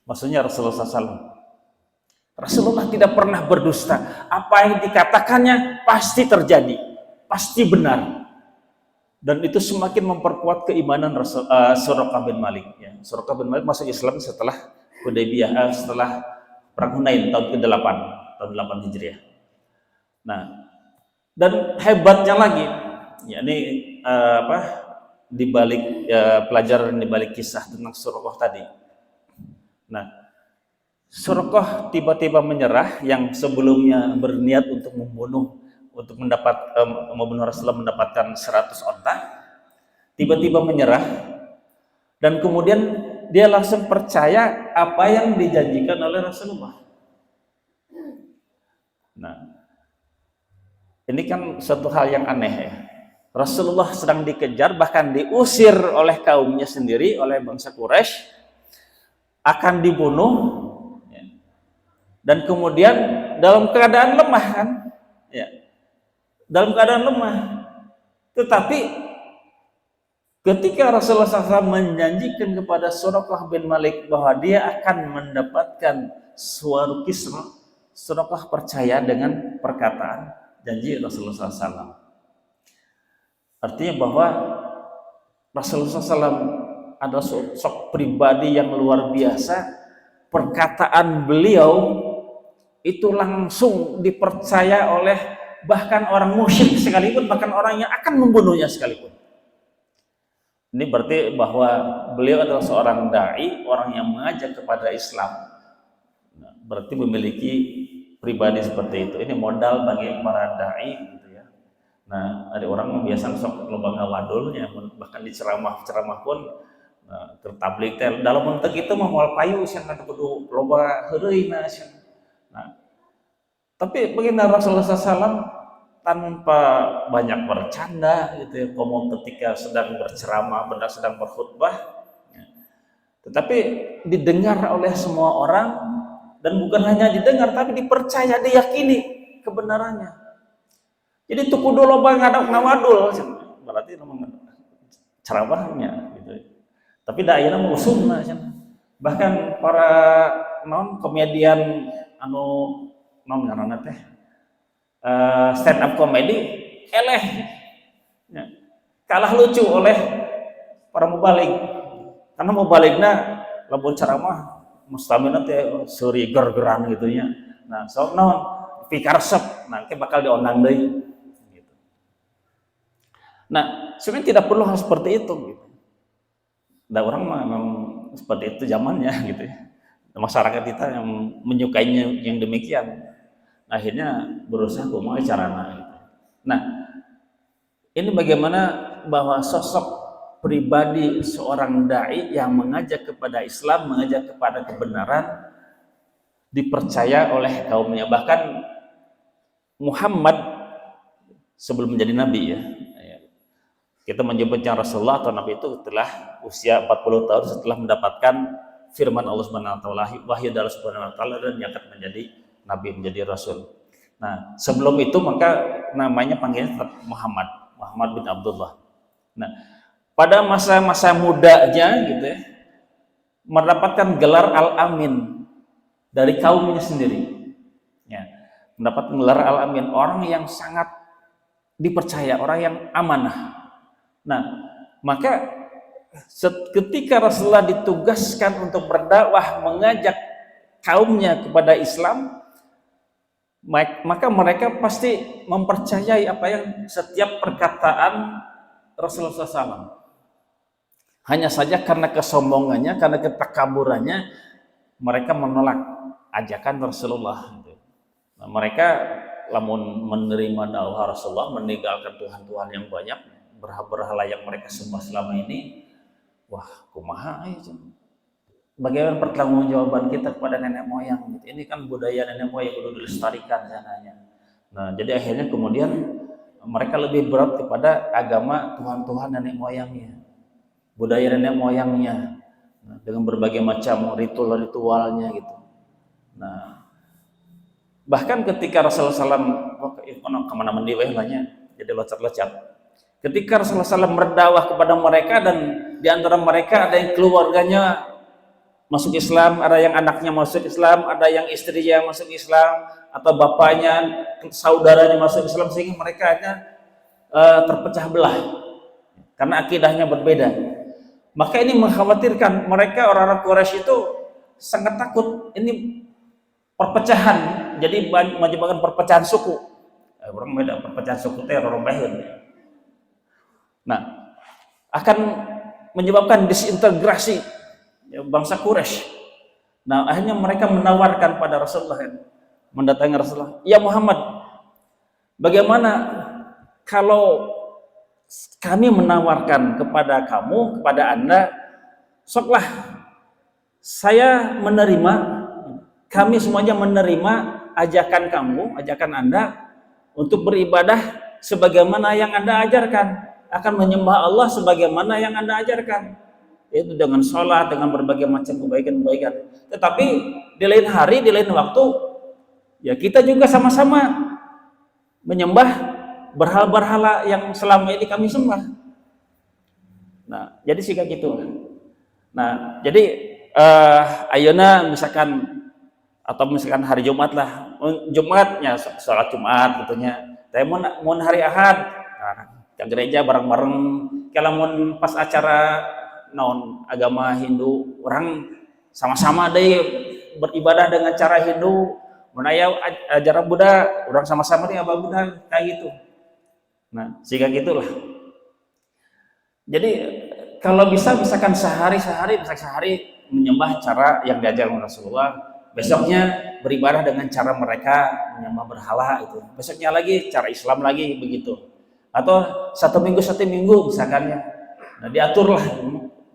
Maksudnya Rasulullah SAW. Rasulullah tidak pernah berdusta. Apa yang dikatakannya pasti terjadi, pasti benar. Dan itu semakin memperkuat keimanan Suraqah bin Malik. Ya. Suraqah bin Malik masuk Islam setelah Hudaybiyah, setelah Perang Hunain tahun ke-8, tahun 8 Hijriah. Nah, dan hebatnya lagi, yakni dibalik pelajaran dibalik kisah tentang Suraqah tadi. Nah, Suraqah tiba-tiba menyerah, yang sebelumnya berniat untuk membunuh Rasulullah, mendapatkan 100 onta, tiba-tiba menyerah, dan kemudian dia langsung percaya apa yang dijanjikan oleh Rasulullah. Nah, ini kan suatu hal yang aneh ya. Rasulullah sedang dikejar, bahkan diusir oleh kaumnya sendiri, oleh bangsa Quraisy, akan dibunuh, dan kemudian dalam keadaan lemah kan, ya, dalam keadaan lemah. Tetapi ketika Rasulullah SAW menjanjikan kepada Suraqah bin Malik bahwa dia akan mendapatkan suwaru Kisra, Suraqah percaya dengan perkataan janji Rasulullah SAW. Artinya bahwa Rasulullah SAW adalah sosok pribadi yang luar biasa. Perkataan beliau itu langsung dipercaya oleh bahkan orang musyrik sekalipun, bahkan orang yang akan membunuhnya sekalipun. Ini berarti bahwa beliau adalah seorang dai, orang yang mengajak kepada Islam. Nah, berarti memiliki pribadi seperti itu. Ini modal bagi para dai gitu ya. Nah, ada orang biasa sok loba ngawadulnya, bahkan di ceramah pun tertablik dalam bentuk itu memual payu sih, kan kudu loba heureuyna sih. Nah, tapi begini Rasulullah SAW tanpa banyak bercanda gitu ya, ketika sedang berceramah, sedang berkhutbah, ya. Tetapi didengar oleh semua orang, dan bukan hanya didengar, tapi dipercaya, diyakini kebenarannya. Jadi itu kudu loba ngawadul, berarti ceramahnya gitu. Tapi daerah mengusungna, bahkan para komedian ngaranna teh stand up comedy eleh ya, kalah lucu oleh para mubalig, karena mubaligna lamun ceramah mustamina teh seuri ger-geran gitu nya. Nah, sok naon pikarsep nanti bakal diondang deui gitu. Nah, sebenarnya tidak perlu hal seperti itu gitu. Nah, orang memang seperti itu zamannya gitu ya. Masyarakat kita yang menyukainya yang demikian. Akhirnya berusaha kumaha carana gitu. Nah, ini bagaimana bahwa sosok pribadi seorang dai yang mengajak kepada Islam, mengajak kepada kebenaran dipercaya oleh kaumnya. Bahkan Muhammad sebelum menjadi nabi ya. Kita menyebutnya Rasulullah atau Nabi itu telah usia 40 tahun setelah mendapatkan firman Allah Subhanahu wa taala, wahyu dari Allah Subhanahu wa taala, dan diangkat menjadi nabi, menjadi rasul. Nah, sebelum itu maka namanya panggilan tetap Muhammad, Muhammad bin Abdullah. Nah, pada masa-masa mudanya gitu ya, mendapatkan gelar Al-Amin dari kaumnya sendiri. Ya, mendapatkan gelar Al-Amin, orang yang sangat dipercaya, orang yang amanah. Nah, maka ketika Rasulullah ditugaskan untuk berdakwah, mengajak kaumnya kepada Islam, maka mereka pasti mempercayai apa yang setiap perkataan Rasulullah SAW. Hanya saja karena kesombongannya, karena ketakaburannya, mereka menolak ajakan Rasulullah. Nah, mereka lamun menerima dakwah Rasulullah, meninggalkan Tuhan-Tuhan yang banyak, berhala yang mereka sembah selama ini. Wah, kumaha aja. Bagaimana pertanggungjawaban kita kepada nenek moyang? Ini kan budaya nenek moyang perlu dilestarikan sananya. Nah, jadi akhirnya kemudian mereka lebih berat kepada agama Tuhan-Tuhan nenek moyangnya, budaya nenek moyangnya, dengan berbagai macam ritual-ritualnya gitu. Nah, bahkan ketika Rasulullah SAW kemana mendiweh lahnya, jadi loncat-loncat. Ketika Rasulullah SAW berdakwah kepada mereka, dan di antara mereka ada yang keluarganya masuk Islam, ada yang anaknya masuk Islam, ada yang istrinya masuk Islam, atau bapaknya, saudaranya masuk Islam, sehingga mereka hanya terpecah belah karena akidahnya berbeda. Maka ini mengkhawatirkan mereka, orang-orang Quraisy itu sangat takut ini perpecahan, jadi menyebabkan perpecahan suku. Orang beda perpecahan suku teh orang baheun. Nah, akan menyebabkan disintegrasi bangsa Quraisy. Nah, akhirnya mereka menawarkan pada Rasulullah, mendatangi Rasulullah, ya Muhammad, bagaimana kalau kami menawarkan kepada kamu, kepada Anda, soklah saya menerima, kami semuanya menerima ajakan kamu, ajakan Anda untuk beribadah sebagaimana yang Anda ajarkan, akan menyembah Allah sebagaimana yang Anda ajarkan, yaitu dengan sholat, dengan berbagai macam kebaikan-kebaikan. Tetapi di lain hari, di lain waktu, ya kita juga sama-sama menyembah berhala-berhala yang selama ini kami sembah. Nah, jadi sikap gitu. Nah, jadi ayeuna misalkan, atau misalkan hari Jumat lah, Jumatnya sholat Jumat gitunya. Tapi mun hari Ahad ke gereja bareng-bareng. Kalau mun pas acara non agama Hindu, orang sama-sama deh beribadah dengan cara Hindu. Mun aya ajaran Buddha, orang sama-sama deh abah Buddha, kayak gitu. Nah, sehingga gitulah. Jadi kalau bisa misalkan sehari menyembah cara yang diajarkan Rasulullah, besoknya beribadah dengan cara mereka menyembah berhala itu. Besoknya lagi cara Islam lagi begitu. Atau satu minggu misalkannya. Nah, diaturlah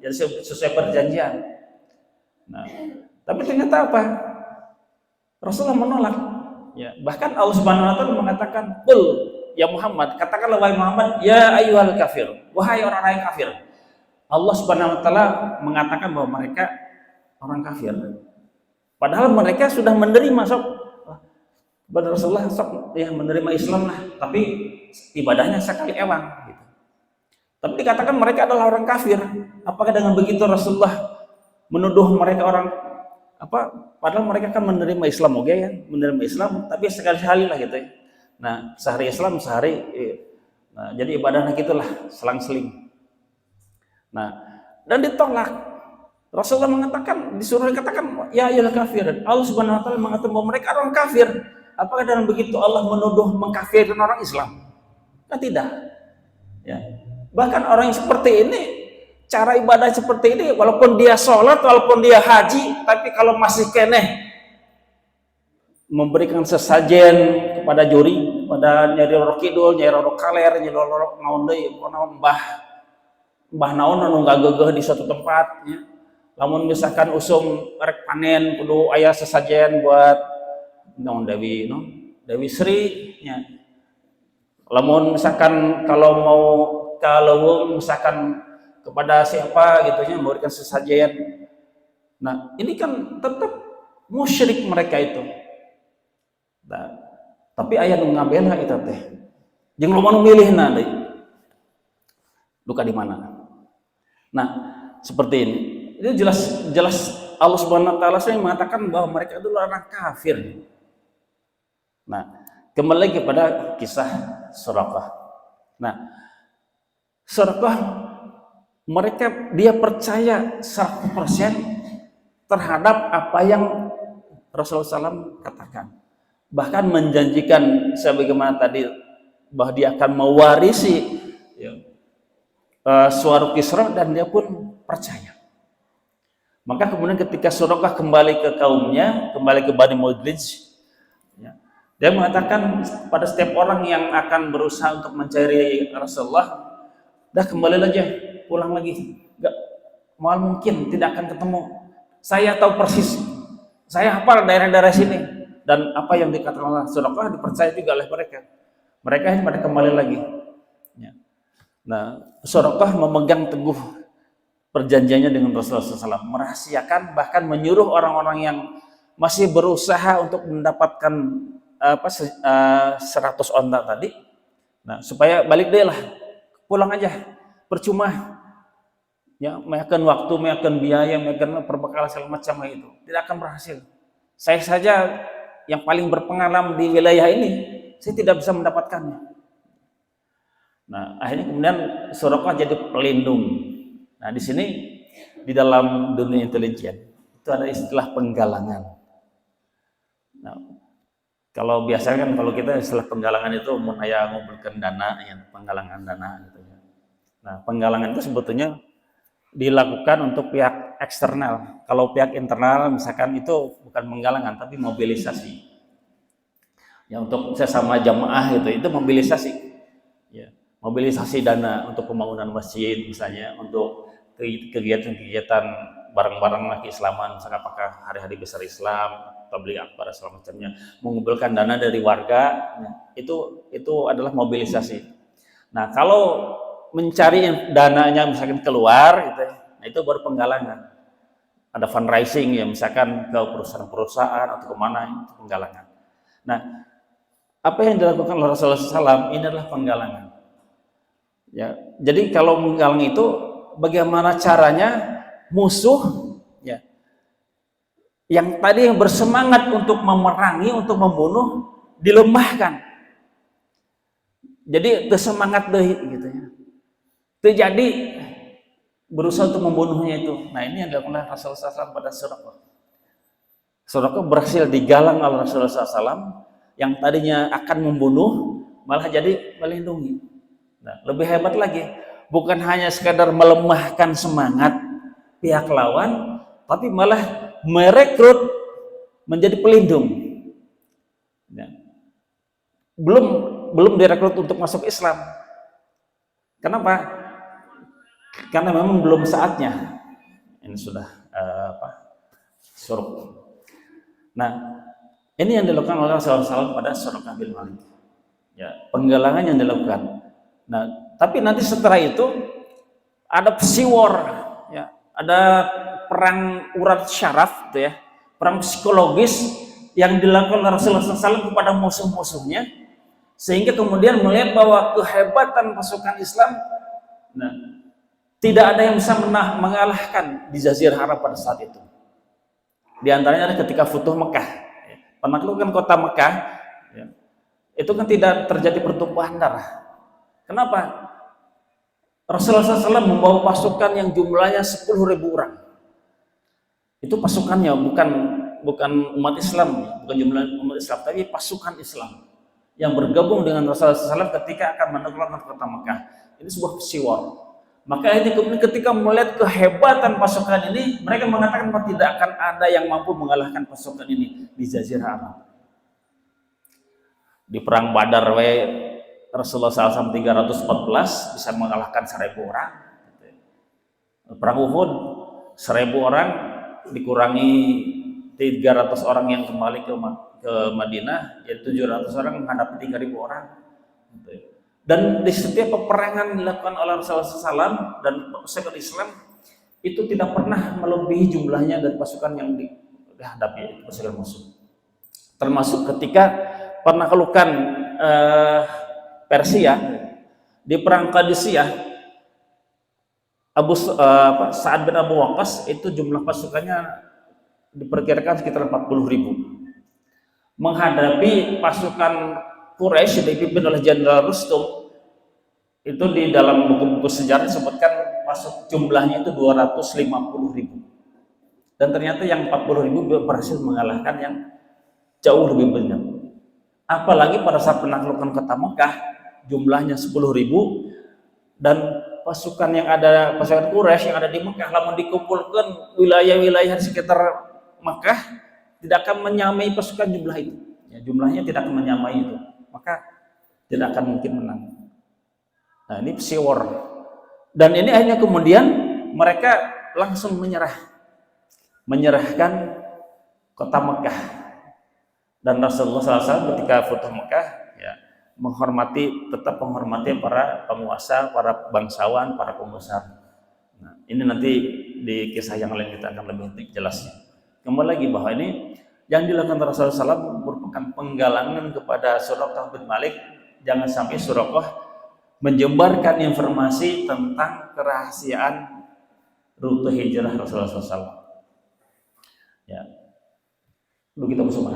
jadi sesuai perjanjian. Nah, tapi ternyata apa? Rasulullah menolak. Ya, bahkan Allah Subhanahu wa taala mengatakan, "Qul ya Muhammad, katakanlah wahai Muhammad, ya ayyuhal kafir, wahai orang-orang yang kafir." Allah Subhanahu wa taala mengatakan bahwa mereka orang kafir. Padahal mereka sudah menerima kepada Rasulullah, ya menerima Islam lah, tapi ibadahnya sekali ewang gitu. Tapi dikatakan mereka adalah orang kafir. Apakah dengan begitu Rasulullah menuduh mereka orang apa? Padahal mereka kan menerima Islam, oke ya, menerima Islam, tapi sekali-sekali lah gitu ya. Nah, sehari Islam, sehari nah, jadi ibadahnya gitulah, selang-seling. Nah, dan ditolak. Rasulullah mengatakan, disuruh dikatakan ya ayyuhal kafir. Allah Subhanahu wa taala mengatakan bahwa mereka orang kafir. Apakah dengan begitu Allah menuduh mengkafirkan orang Islam? Kan tidak. Ya. Bahkan orang yang seperti ini, cara ibadah seperti ini, walaupun dia sholat, walaupun dia haji, tapi kalau masih keneh memberikan sesajen kepada juri, pada Nyai Roro Kidul, Nyai Roro Kaler, Nyai Roro naon deui, mbah naon anu gageuh di suatu tempat ya. Lamun misalkan usum rek panen kudu aya sesajen buat naon Dewi Sri ya. Lamun misalkan kalau mau kalau misalkan kepada siapa gitu ya memberikan sesajen. Nah, ini kan tetap musyrik mereka itu. Nah, tapi aya nu ngabena eta teh. Jeung loba nu milihna deui. Duka di mana? Nah, seperti ini. Itu jelas Allah Subhanahu wa taala mengatakan bahwa mereka itu orang kafir. Nah, kembali lagi kepada kisah Suraqah. Nah, Suraqah mereka dia percaya 100% terhadap apa yang Rasulullah SAW katakan. Bahkan menjanjikan sebagaimana tadi bahwa dia akan mewarisi ya, suara Kisra dan dia pun percaya. Maka kemudian ketika Suraqah kembali ke kaumnya, kembali ke Bani Mudlij, ya, dia mengatakan pada setiap orang yang akan berusaha untuk mencari Rasulullah, dah kembali aja, pulang lagi. Gak, mal mungkin tidak akan ketemu. Saya tahu persis, saya hafal daerah-daerah sini, dan apa yang dikatakan oleh Suraqah dipercaya juga oleh mereka. Mereka hanya pada kembali lagi. Ya. Nah, Suraqah memegang teguh perjanjiannya dengan Rasulullah SAW, merahasiakan, bahkan menyuruh orang-orang yang masih berusaha untuk mendapatkan 100 onta tadi, nah supaya balik deh lah, pulang aja, percuma, ya, makan waktu, makan biaya, makan perbekalan segala macam itu, tidak akan berhasil. Saya saja yang paling berpengalaman di wilayah ini, saya tidak bisa mendapatkannya. Nah, akhirnya kemudian Suraqah jadi pelindung. Nah, di sini di dalam dunia intelijen itu ada istilah penggalangan. Nah, kalau biasanya kan kalau kita istilah penggalangan itu menaya ngumpulkan dana, ya, penggalangan dana gitu ya. Nah, penggalangan itu sebetulnya dilakukan untuk pihak eksternal. Kalau pihak internal misalkan itu bukan penggalangan tapi mobilisasi. Ya, untuk sesama jamaah itu mobilisasi. Ya, mobilisasi dana untuk pembangunan masjid misalnya, untuk kegiatan-kegiatan bareng-bareng keislaman, misalnya apakah hari-hari besar Islam, tabligh akbar segala macamnya, mengumpulkan dana dari warga, itu adalah mobilisasi. Nah, kalau mencari dananya misalkan keluar gitu, nah itu baru penggalangan. Ada fundraising ya, misalkan ke perusahaan-perusahaan atau kemana, itu penggalangan. Nah, apa yang dilakukan oleh Rasulullah SAW ini adalah penggalangan. Ya, jadi kalau menggalang itu bagaimana caranya musuh ya yang tadi yang bersemangat untuk memerangi, untuk membunuh, dilemahkan. Jadi tersemangat deh gitu ya. Terjadi berusaha untuk membunuhnya itu. Nah, ini yang dilakukan oleh Rasulullah SAW pada Suraqah. Suraqah berhasil digalang oleh Rasulullah SAW yang tadinya akan membunuh malah jadi melindungi. Nah, lebih hebat lagi, bukan hanya sekadar melemahkan semangat pihak lawan, tapi malah merekrut menjadi pelindung. Ya. Belum direkrut untuk masuk Islam. Kenapa? Karena memang belum saatnya. Ini sudah suruk. Nah, ini yang dilakukan oleh Rasulullah pada Suraqah bin Malik. Ya, penggalangan yang dilakukan. Nah, tapi nanti setelah itu ada psiwar, ya, ada perang urat syaraf, gitu ya, perang psikologis yang dilakukan oleh Rasulullah SAW kepada musuh-musuhnya, sehingga kemudian melihat bahwa kehebatan pasukan Islam, nah, tidak ada yang bisa mengalahkan di Jazirah Arab pada saat itu. Di antaranya adalah ketika Futuh Mekah, ya, penaklukan kota Mekah, ya, itu kan tidak terjadi pertumpahan darah. Kenapa? Rasulullah SAW membawa pasukan yang jumlahnya 10.000 orang. Itu pasukannya, bukan umat Islam, bukan jumlah umat Islam, tapi pasukan Islam yang bergabung dengan Rasulullah SAW ketika akan menaklukkan kota Mekah. Ini sebuah siwar. Maka ini kemudian ketika melihat kehebatan pasukan ini, mereka mengatakan bahwa tidak akan ada yang mampu mengalahkan pasukan ini di Jazirah Arab. Di perang Badar Rasulullah SAW 314 bisa mengalahkan 1000 orang. Perang Uhud 1000 orang dikurangi 300 orang yang kembali ke Madinah, jadi 700 orang menghadapi 3000 orang. Dan di setiap peperangan dilakukan oleh Rasulullah SAW dan pasukan Islam itu tidak pernah melebihi jumlahnya dari pasukan yang dihadapi pasukan musuh. Termasuk ketika penaklukan Persia di perang Qadisiyah, Sa'ad bin Abu Waqqas itu jumlah pasukannya diperkirakan sekitar 40.000 menghadapi pasukan Quraisy dipimpin oleh Jenderal Rustum. Itu di dalam buku-buku sejarah disebutkan jumlahnya itu 250.000 dan ternyata yang 40.000 berhasil mengalahkan yang jauh lebih banyak. Apalagi pada saat penaklukan kota Mekah jumlahnya 10.000 dan pasukan Quraisy yang ada di Mekah lamun dikumpulkan wilayah-wilayah di sekitar Mekah tidak akan menyamai pasukan jumlah itu. Ya, jumlahnya tidak akan menyamai itu. Maka tidak akan mungkin menang. Nah, ini psiwar. Dan ini akhirnya kemudian mereka langsung menyerahkan kota Mekah. Dan Rasulullah SAW ketika Futuh Mekah ya tetap menghormati para penguasa, para bangsawan, para pembesar. Nah, ini nanti di kisah yang lain kita akan lebih jelasnya. Kembali lagi bahwa ini yang dilakukan Rasulullah SAW merupakan penggalangan kepada Suraqah bin Malik. Jangan sampai Suraqah menyebarkan informasi tentang kerahasiaan rute hijrah Rasulullah SAW. Ya, dulu kita bersama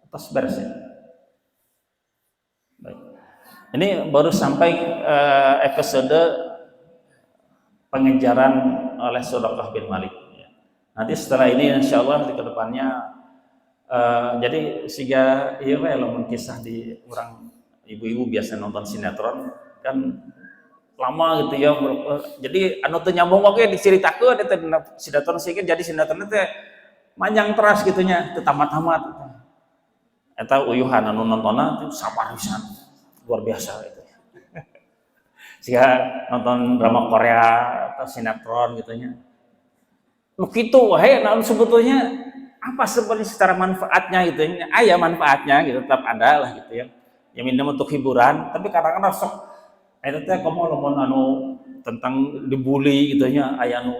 atas beres ya. Baik. Ini baru sampai episode pengejaran oleh Suraqah bin Malik. Ya. Nanti setelah ini insya Allah di kedepannya jadi sehingga iya lamun kisah di orang ibu-ibu biasa nonton sinetron kan lama gitu ya. Jadi anu teu nyambung oge diceritakeun eta sinetron sih jadi sinetron teh panjang teras gitunya teu tamat-tamat. Eta uyuhan anu nontonna teh sabar pisan. Luar biasa itu. Sehingga nonton drama Korea atau sinetron gitunya. Nu kitu wae naon sebetulnya apa sebenarnya secara manfaatnya gitu ya, aya manfaatnya gitu tetap ada lah gitu ya. Ya minum untuk hiburan, tapi kadang-kadang sok eta teh komo lamun anu tentang dibully gitu nya aya anu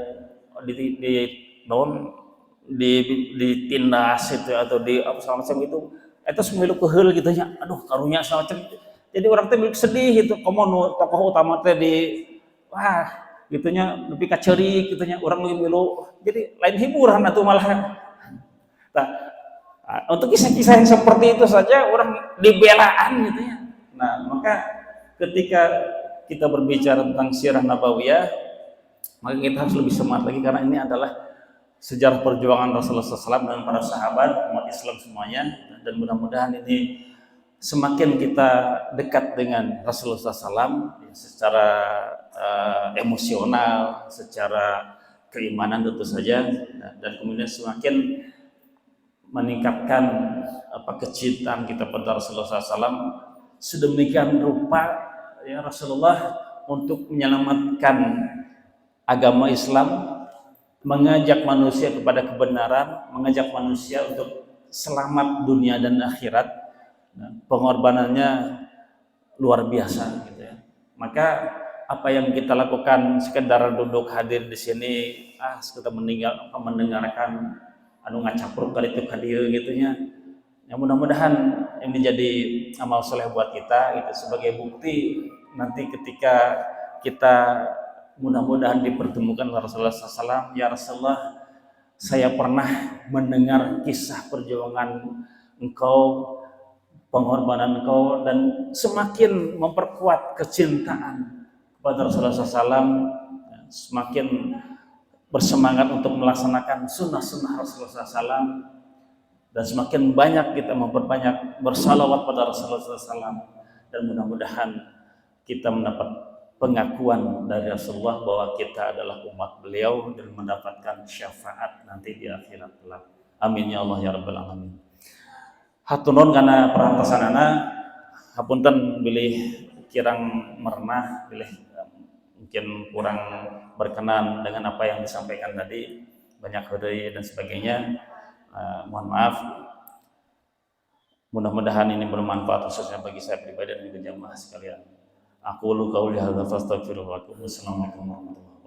ditindas itu atau di apa semacam itu eta semilu keheul gitu nya. Aduh karunya semacam jadi orang teh sedih gitu komo nu tokoh utama teh di wah gitunya nepi ka ceurik gitu nya urang milu jadi lain hiburan atuh malah. Nah, untuk kisah-kisah yang seperti itu saja orang dibelaan gitu ya. Nah, maka ketika kita berbicara tentang sirah nabawiyah, maka kita harus lebih semangat lagi karena ini adalah sejarah perjuangan Rasulullah SAW dan para sahabat umat Islam semuanya. Dan mudah-mudahan ini semakin kita dekat dengan Rasulullah SAW secara emosional, secara keimanan tentu saja, dan kemudian semakin meningkatkan kecintaan kita pada Rasulullah SAW sedemikian rupa ya Rasulullah untuk menyelamatkan agama Islam, mengajak manusia kepada kebenaran, mengajak manusia untuk selamat dunia dan akhirat. Nah, pengorbanannya luar biasa gitu ya. Maka apa yang kita lakukan sekedar duduk hadir di sini sekedar mendengarkan anu ngacapruk kali itu kadieu gitunya. Ya mudah-mudahan yang menjadi amal soleh buat kita itu sebagai bukti nanti ketika kita mudah-mudahan dipertemukan Rasulullah SAW. Ya Rasulullah, saya pernah mendengar kisah perjuangan engkau, pengorbanan engkau, dan semakin memperkuat kecintaan kepada Rasulullah SAW, semakin bersemangat untuk melaksanakan sunnah-sunnah Rasulullah SAW. dan semakin banyak kita memperbanyak bersalawat pada Rasulullah SAW, dan mudah-mudahan kita mendapat pengakuan dari Rasulullah bahwa kita adalah umat beliau dan mendapatkan syafaat nanti di akhirat kelak. Amin ya Allah ya rabbal alamin. Hatur nuhun kana perantosanana, hapunten bilih kirang merenah, bilih mungkin kurang berkenan dengan apa yang disampaikan tadi, banyak hurry dan sebagainya. Mohon maaf. Mudah-mudahan ini bermanfaat khususnya bagi saya pribadi dan juga jamaah sekalian. Aku lu qauli hadza fastaghfirullah. Wassalamualaikum warahmatullahi wabarakatuh.